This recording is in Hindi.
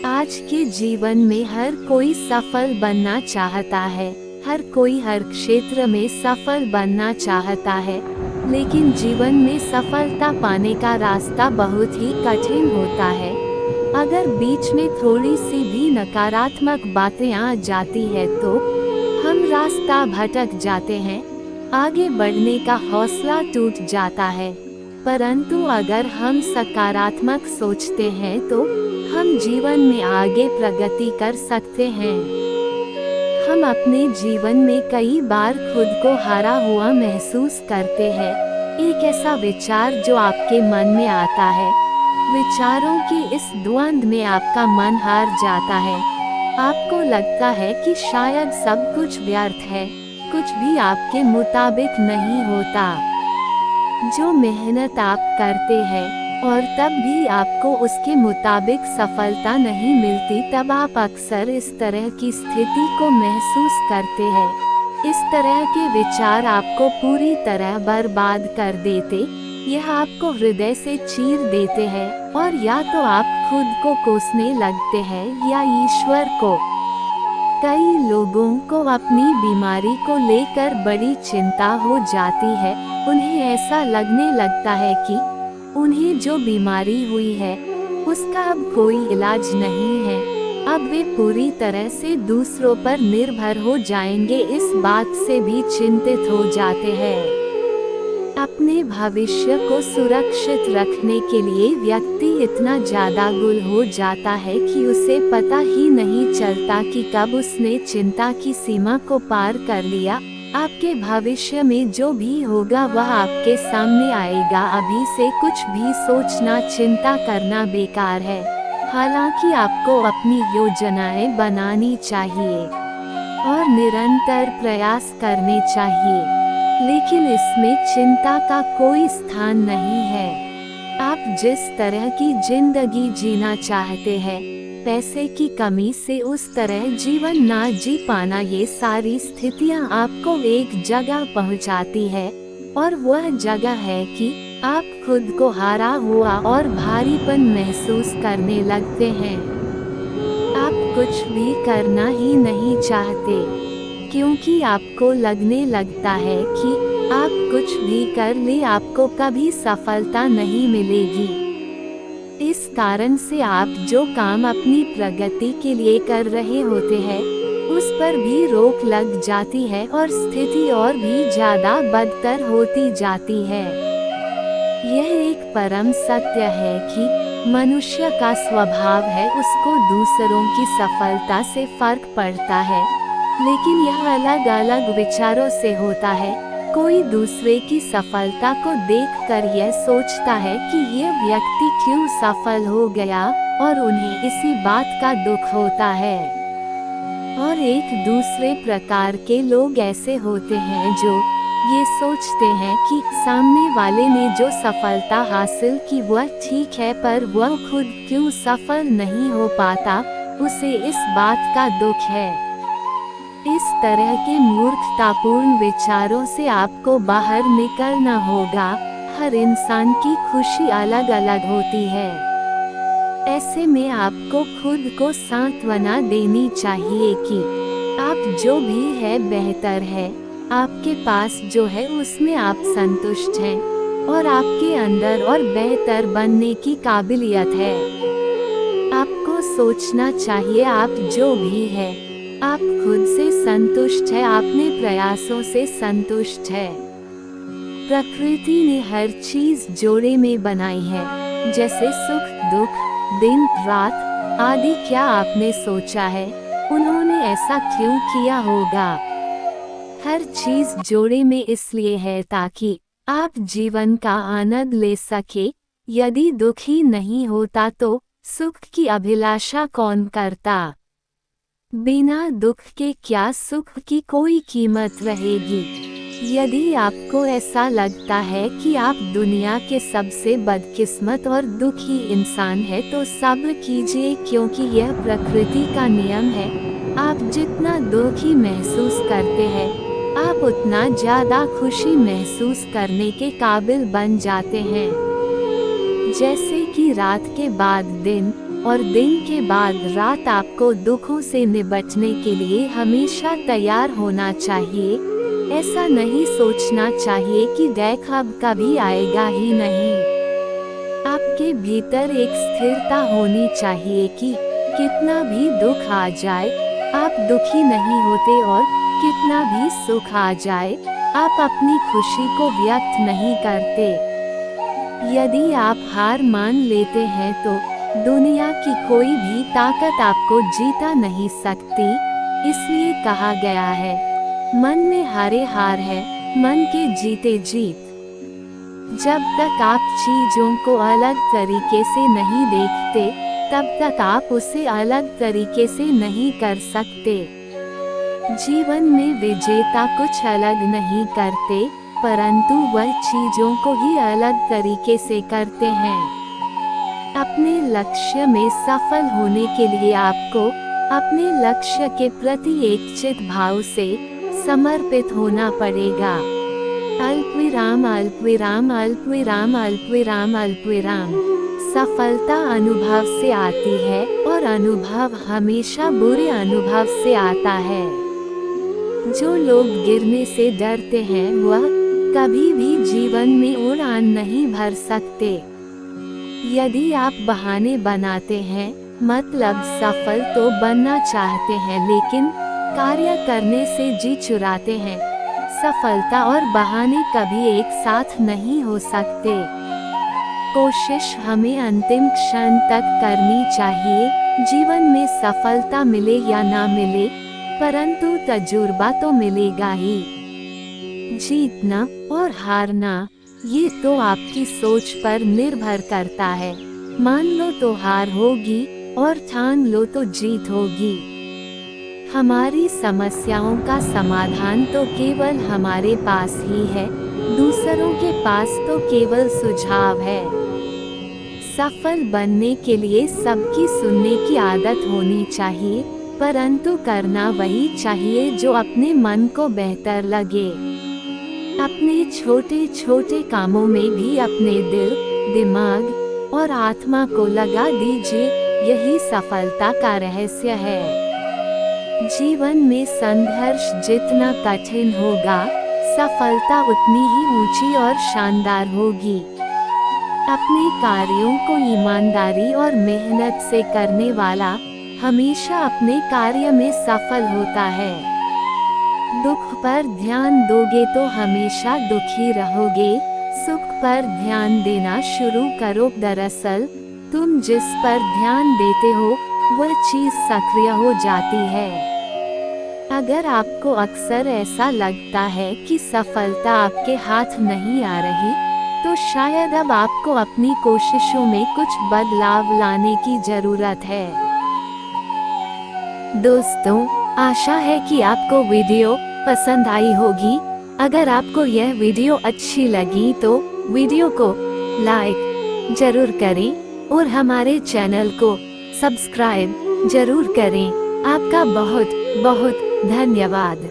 आज के जीवन में हर कोई सफल बनना चाहता है। हर कोई हर क्षेत्र में सफल बनना चाहता है, लेकिन जीवन में सफलता पाने का रास्ता बहुत ही कठिन होता है। अगर बीच में थोड़ी सी भी नकारात्मक बातें आ जाती है तो हम रास्ता भटक जाते हैं, आगे बढ़ने का हौसला टूट जाता है। परंतु अगर हम सकारात्मक सोचते हैं तो हम जीवन में आगे प्रगति कर सकते हैं। हम अपने जीवन में कई बार खुद को हारा हुआ महसूस करते हैं। एक ऐसा विचार जो आपके मन में आता है, विचारों की इस द्वंद में आपका मन हार जाता है। आपको लगता है कि शायद सब कुछ व्यर्थ है, कुछ भी आपके मुताबिक नहीं होता। जो मेहनत आप करते हैं और तब भी आपको उसके मुताबिक सफलता नहीं मिलती, तब आप अक्सर इस तरह की स्थिति को महसूस करते हैं। इस तरह के विचार आपको पूरी तरह बर्बाद कर देते, यह आपको हृदय से चीर देते हैं और या तो आप खुद को कोसने लगते हैं या ईश्वर को। कई लोगों को अपनी बीमारी को लेकर बड़ी चिंता हो जाती है। उन्हें ऐसा लगने लगता है कि उन्हें जो बीमारी हुई है उसका अब कोई इलाज नहीं है। अब वे पूरी तरह से दूसरों पर निर्भर हो जाएंगे, इस बात से भी चिंतित हो जाते हैं। अपने भविष्य को सुरक्षित रखने के लिए व्यक्ति इतना ज्यादा गुल हो जाता है कि उसे पता ही नहीं चलता कि कब उसने चिंता की सीमा को पार कर लिया। आपके भविष्य में जो भी होगा वह आपके सामने आएगा। अभी से कुछ भी सोचना, चिंता करना बेकार है। हालांकि आपको अपनी योजनाएं बनानी चाहिए और निरंतर प्रयास करने चाहिए, लेकिन इसमें चिंता का कोई स्थान नहीं है। आप जिस तरह की जिंदगी जीना चाहते हैं, पैसे की कमी से उस तरह जीवन ना जी पाना, ये सारी स्थितियां आपको एक जगह पहुंचाती है और वह जगह है कि आप खुद को हारा हुआ और भारीपन महसूस करने लगते हैं। आप कुछ भी करना ही नहीं चाहते, क्योंकि आपको लगने लगता है कि आप कुछ भी कर ले आपको कभी सफलता नहीं मिलेगी। इस कारण से आप जो काम अपनी प्रगति के लिए कर रहे होते हैं उस पर भी रोक लग जाती है और स्थिति और भी ज्यादा बदतर होती जाती है। यह एक परम सत्य है कि मनुष्य का स्वभाव है, उसको दूसरों की सफलता से फर्क पड़ता है, लेकिन यह अलग अलग विचारों से होता है। कोई दूसरे की सफलता को देखकर यह सोचता है कि यह व्यक्ति क्यों सफल हो गया और उन्हें इसी बात का दुख होता है। और एक दूसरे प्रकार के लोग ऐसे होते हैं जो ये सोचते हैं कि सामने वाले ने जो सफलता हासिल की वह ठीक है, पर वह खुद क्यों सफल नहीं हो पाता, उसे इस बात का दुख है। इस तरह के मूर्खतापूर्ण विचारों से आपको बाहर निकलना होगा। हर इंसान की खुशी अलग अलग होती है। ऐसे में आपको खुद को सांत्वना देनी चाहिए कि आप जो भी है बेहतर है। आपके पास जो है उसमें आप संतुष्ट हैं और आपके अंदर और बेहतर बनने की काबिलियत है। आपको सोचना चाहिए आप जो भी है, आप खुद से संतुष्ट है, अपने प्रयासों से संतुष्ट है। प्रकृति ने हर चीज जोड़े में बनाई है, जैसे सुख दुख, दिन रात आदि। क्या आपने सोचा है उन्होंने ऐसा क्यों किया होगा? हर चीज जोड़े में इसलिए है ताकि आप जीवन का आनंद ले सके। यदि दुख ही नहीं होता तो सुख की अभिलाषा कौन करता? बिना दुख के क्या सुख की कोई कीमत रहेगी? यदि आपको ऐसा लगता है कि आप दुनिया के सबसे बदकिस्मत और दुखी इंसान हैं, तो सब्र कीजिए, क्योंकि यह प्रकृति का नियम है। आप जितना दुखी महसूस करते हैं, आप उतना ज्यादा खुशी महसूस करने के काबिल बन जाते हैं। जैसे कि रात के बाद दिन, और दिन के बाद रात आपको दुखों से निपटने के लिए हमेशा तैयार होना चाहिए। ऐसा नहीं सोचना चाहिए कि देख अब कभी आएगा ही नहीं। आपके भीतर एक स्थिरता होनी चाहिए कि कितना भी दुख आ जाए आप दुखी नहीं होते, और कितना भी सुख आ जाए आप अपनी खुशी को व्यक्त नहीं करते। यदि आप हार मान लेते हैं तो दुनिया की कोई भी ताकत आपको जीता नहीं सकती। इसलिए कहा गया है, मन में हारे हार है, मन के जीते जीत। जब तक आप चीजों को अलग तरीके से नहीं देखते तब तक आप उसे अलग तरीके से नहीं कर सकते। जीवन में विजेता कुछ अलग नहीं करते, परंतु वह चीजों को ही अलग तरीके से करते हैं। अपने लक्ष्य में सफल होने के लिए आपको अपने लक्ष्य के प्रति एक चित भाव से समर्पित होना पड़ेगा। अल्पविराम अल्पविराम अल्पविराम अल्पविराम अल्पविराम। सफलता अनुभव से आती है और अनुभव हमेशा बुरे अनुभव से आता है। जो लोग गिरने से डरते हैं वह कभी भी जीवन में उड़ान नहीं भर सकते। यदि आप बहाने बनाते हैं, मतलब सफल तो बनना चाहते हैं लेकिन कार्य करने से जी चुराते हैं, सफलता और बहाने कभी एक साथ नहीं हो सकते। कोशिश हमें अंतिम क्षण तक करनी चाहिए। जीवन में सफलता मिले या ना मिले, परंतु तजुर्बा तो मिलेगा ही। जीतना और हारना ये तो आपकी सोच पर निर्भर करता है। मान लो तो हार होगी और ठान लो तो जीत होगी। हमारी समस्याओं का समाधान तो केवल हमारे पास ही है, दूसरों के पास तो केवल सुझाव है। सफल बनने के लिए सबकी सुनने की आदत होनी चाहिए, परंतु करना वही चाहिए जो अपने मन को बेहतर लगे। अपने छोटे छोटे कामों में भी अपने दिल, दिमाग और आत्मा को लगा दीजिए, यही सफलता का रहस्य है। जीवन में संघर्ष जितना कठिन होगा, सफलता उतनी ही ऊंची और शानदार होगी। अपने कार्यों को ईमानदारी और मेहनत से करने वाला हमेशा अपने कार्य में सफल होता है। दुख पर ध्यान दोगे तो हमेशा दुखी रहोगे, सुख पर ध्यान देना शुरू करो। दरअसल तुम जिस पर ध्यान देते हो वह चीज सक्रिय हो जाती है। अगर आपको अक्सर ऐसा लगता है कि सफलता आपके हाथ नहीं आ रही, तो शायद अब आपको अपनी कोशिशों में कुछ बदलाव लाने की जरूरत है। दोस्तों, आशा है कि आपको वीडियो पसंद आई होगी। अगर आपको यह वीडियो अच्छी लगी तो वीडियो को लाइक जरूर करें और हमारे चैनल को सब्सक्राइब जरूर करें। आपका बहुत बहुत धन्यवाद।